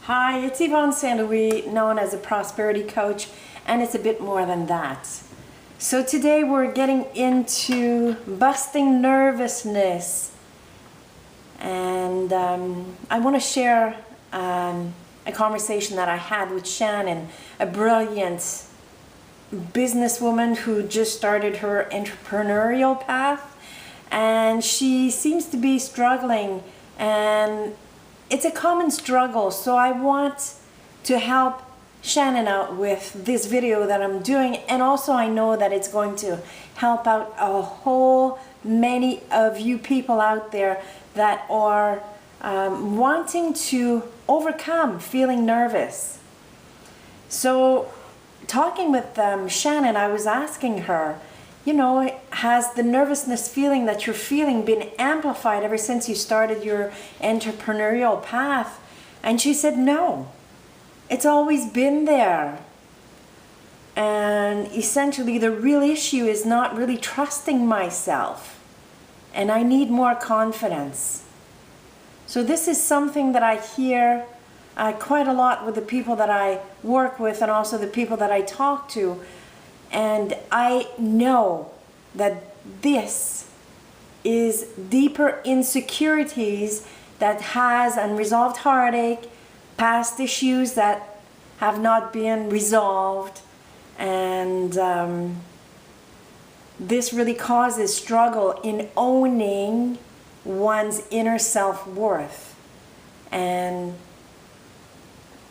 Hi, it's Yvonne St. Louis, known as a prosperity coach, and it's a bit more than that. So today we're getting into busting nervousness, and I want to share a conversation that I had with Shannon, a brilliant businesswoman who just started her entrepreneurial path, and she seems to be struggling, and it's a common struggle. So I want to help Shannon out with this video that I'm doing, and also I know that it's going to help out a whole many of you people out there that are wanting to overcome feeling nervous. So talking with Shannon, I was asking her, has the nervousness feeling that you're feeling been amplified ever since you started your entrepreneurial path? And she said, no, it's always been there. And essentially the real issue is not really trusting myself, and I need more confidence. So this is something that I hear quite a lot with the people that I work with, and also the people that I talk to. And I know that this is deeper insecurities that has unresolved heartache, past issues that have not been resolved, and this really causes struggle in owning one's inner self-worth. And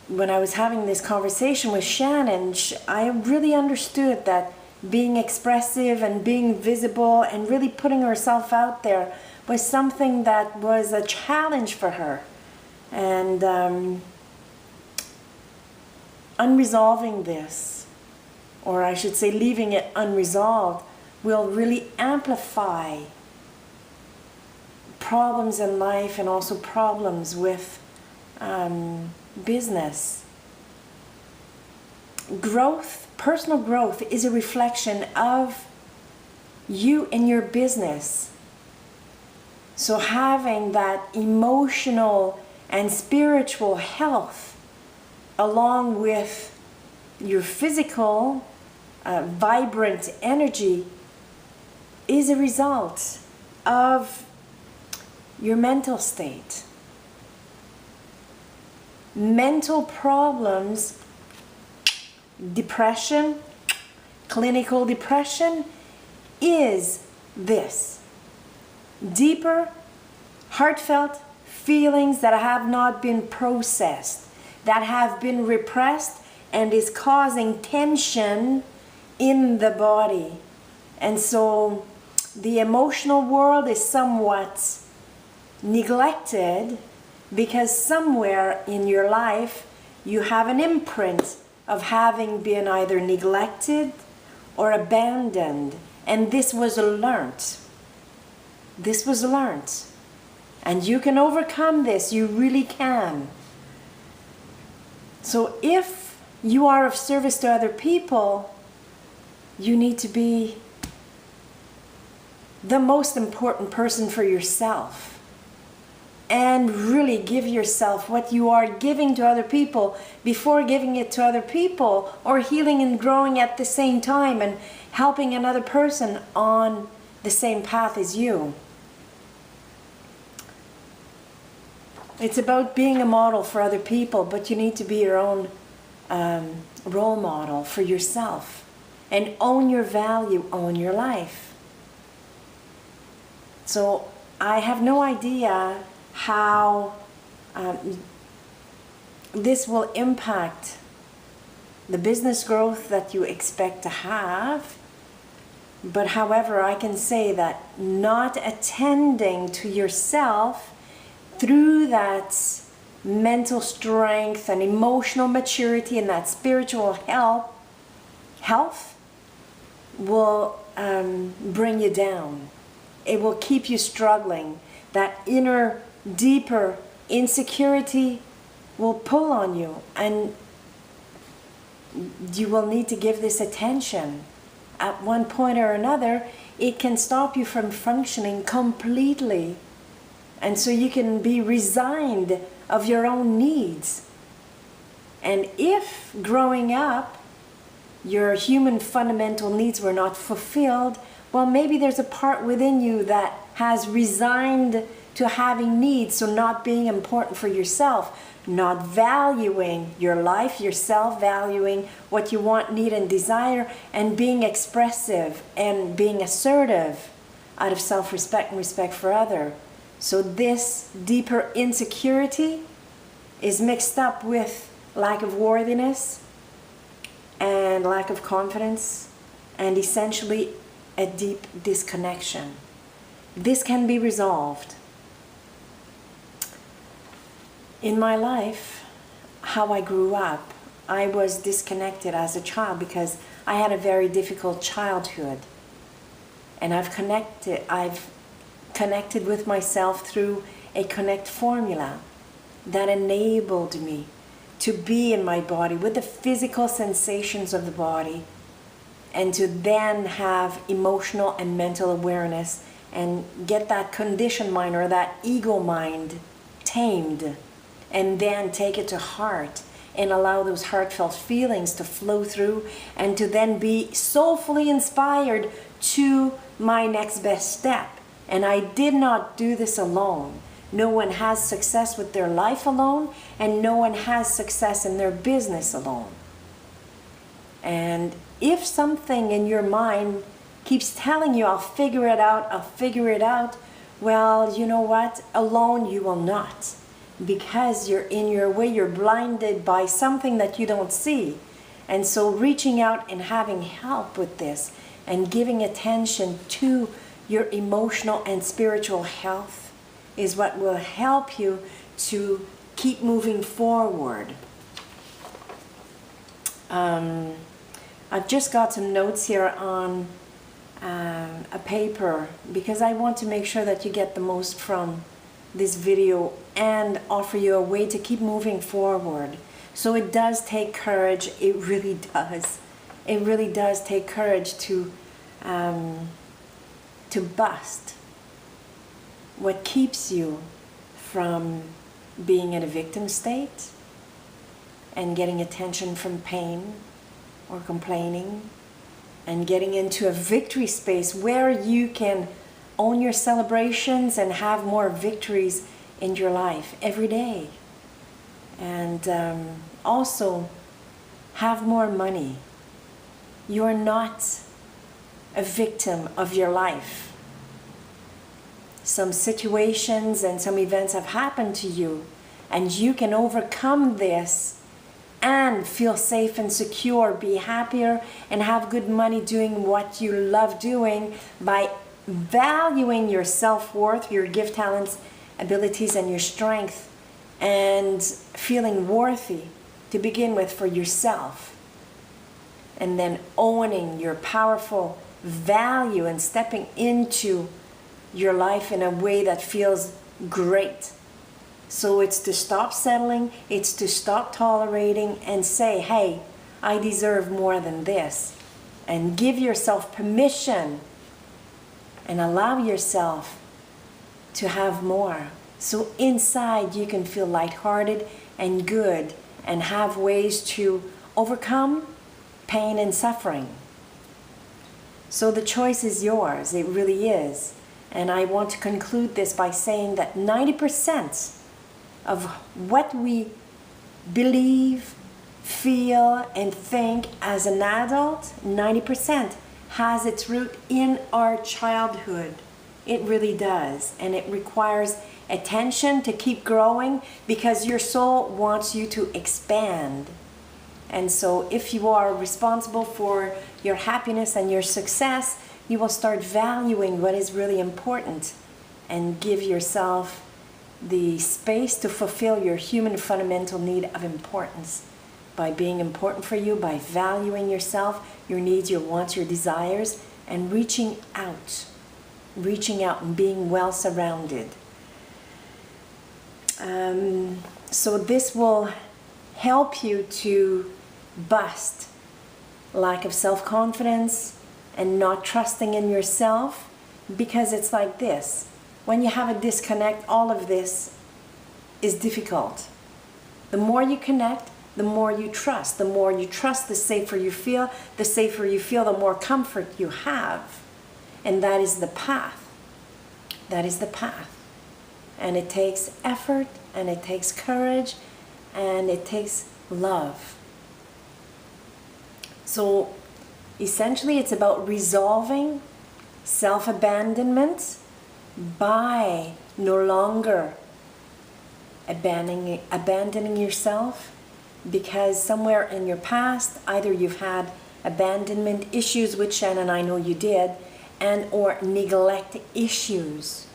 when I was having this conversation with Shannon, I really understood that being expressive and being visible and really putting herself out there was something that was a challenge for her. And unresolving this, or I should say leaving it unresolved, will really amplify problems in life and also problems with business. Growth, personal growth, is a reflection of you and your business. So having that emotional and spiritual health along with your physical vibrant energy is a result of your mental state. Mental problems, depression, clinical depression, is this: deeper, heartfelt feelings that have not been processed, that have been repressed, and is causing tension in the body. And so the emotional world is somewhat neglected, because somewhere in your life you have an imprint of having been either neglected or abandoned, and this was learnt. This was learnt, and you can overcome this. You really can. So if you are of service to other people, you need to be the most important person for yourself, and really give yourself what you are giving to other people before giving it to other people, or healing and growing at the same time and helping another person on the same path as you. It's about being a model for other people, but you need to be your own role model for yourself, and own your value, own your life. So I have no idea how this will impact the business growth that you expect to have. But however, I can say that not attending to yourself through that mental strength and emotional maturity and that spiritual health will bring you down. It will keep you struggling. That inner, deeper insecurity will pull on you, and you will need to give this attention. At one point or another, it can stop you from functioning completely, and so you can be resigned of your own needs. And if growing up your human fundamental needs were not fulfilled, well, maybe there's a part within you that has resigned to having needs, so not being important for yourself, not valuing your life, yourself, valuing what you want, need, and desire, and being expressive and being assertive out of self-respect and respect for others. So this deeper insecurity is mixed up with lack of worthiness and lack of confidence, and essentially a deep disconnection. This can be resolved. In my life, how I grew up, I was disconnected as a child because I had a very difficult childhood. And I've connected with myself through a connect formula that enabled me to be in my body with the physical sensations of the body, and to then have emotional and mental awareness and get that conditioned mind or that ego mind tamed, and then take it to heart and allow those heartfelt feelings to flow through, and to then be soulfully inspired to my next best step. And I did not do this alone. No one has success with their life alone, and no one has success in their business alone. And if something in your mind keeps telling you, I'll figure it out, well, you know what? Alone you will not. Because you're in your way, you're blinded by something that you don't see. And so reaching out and having help with this and giving attention to your emotional and spiritual health is what will help you to keep moving forward. I've just got some notes here on a paper because I want to make sure that you get the most from this video and offer you a way to keep moving forward. So it does take courage. It really does. It really does take courage to bust what keeps you from being in a victim state and getting attention from pain or complaining, and getting into a victory space where you can own your celebrations and have more victories in your life every day. And also have more money. You're not a victim of your life. Some situations and some events have happened to you, and you can overcome this and feel safe and secure, be happier, and have good money doing what you love doing by valuing your self-worth, your gift, talents, abilities, and your strength, and feeling worthy to begin with for yourself. And then owning your powerful value and stepping into your life in a way that feels great. So it's to stop settling, it's to stop tolerating and say, hey, I deserve more than this. And give yourself permission and allow yourself to have more. So inside you can feel lighthearted and good and have ways to overcome pain and suffering. So the choice is yours, it really is. And I want to conclude this by saying that 90% of what we believe, feel, and think as an adult, 90% has its root in our childhood. It really does. And it requires attention to keep growing because your soul wants you to expand. And so if you are responsible for your happiness and your success, you will start valuing what is really important and give yourself the space to fulfill your human fundamental need of importance by being important for you, by valuing yourself, your needs, your wants, your desires, and reaching out and being well surrounded. So this will help you to bust lack of self-confidence and not trusting in yourself, because it's like this. When you have a disconnect, all of this is difficult. The more you connect, the more you trust. The more you trust, the safer you feel. The safer you feel, the more comfort you have. And that is the path. That is the path. And it takes effort, and it takes courage, and it takes love. So essentially it's about resolving self-abandonment by no longer abandoning yourself, because somewhere in your past either you've had abandonment issues, which Shannon, I know you did, and or neglect issues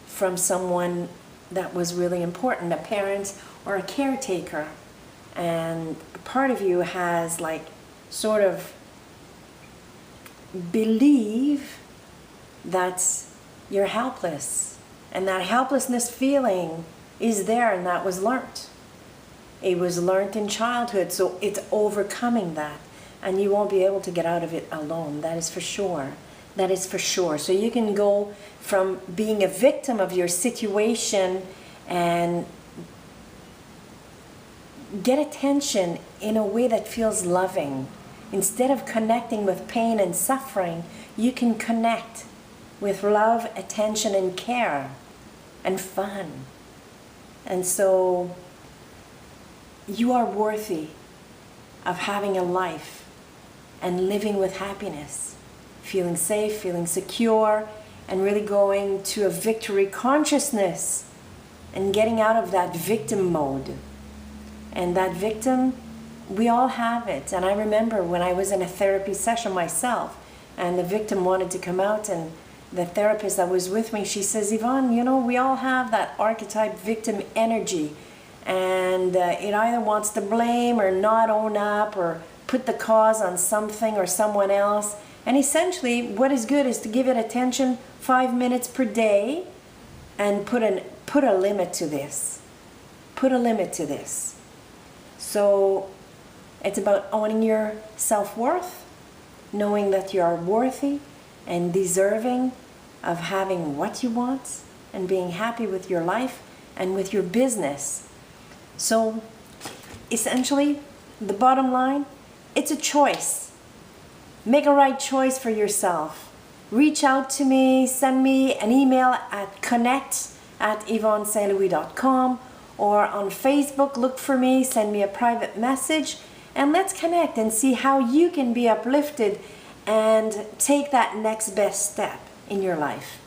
from someone that was really important, a parent or a caretaker. And part of you has like sort of believe that you're helpless, and that helplessness feeling is there, and that was learnt. It was learnt in childhood, so it's overcoming that, and you won't be able to get out of it alone. That is for sure. That is for sure. So you can go from being a victim of your situation and get attention in a way that feels loving. Instead of connecting with pain and suffering, you can connect with love, attention, and care, and fun. And so you are worthy of having a life and living with happiness, feeling safe, feeling secure, and really going to a victory consciousness and getting out of that victim mode. And that victim, we all have it. And I remember when I was in a therapy session myself, and the victim wanted to come out, and the therapist that was with me, she says, Yvonne, you know, we all have that archetype victim energy, and it either wants to blame or not own up or put the cause on something or someone else. And essentially what is good is to give it attention 5 minutes per day and put a limit to this. Put a limit to this. So it's about owning your self-worth, knowing that you are worthy and deserving of having what you want and being happy with your life and with your business. So essentially, the bottom line, it's a choice. Make a right choice for yourself. Reach out to me, send me an email at connect@yvonnesaintlouis.com, or on Facebook, look for me, send me a private message, and let's connect and see how you can be uplifted and take that next best step in your life.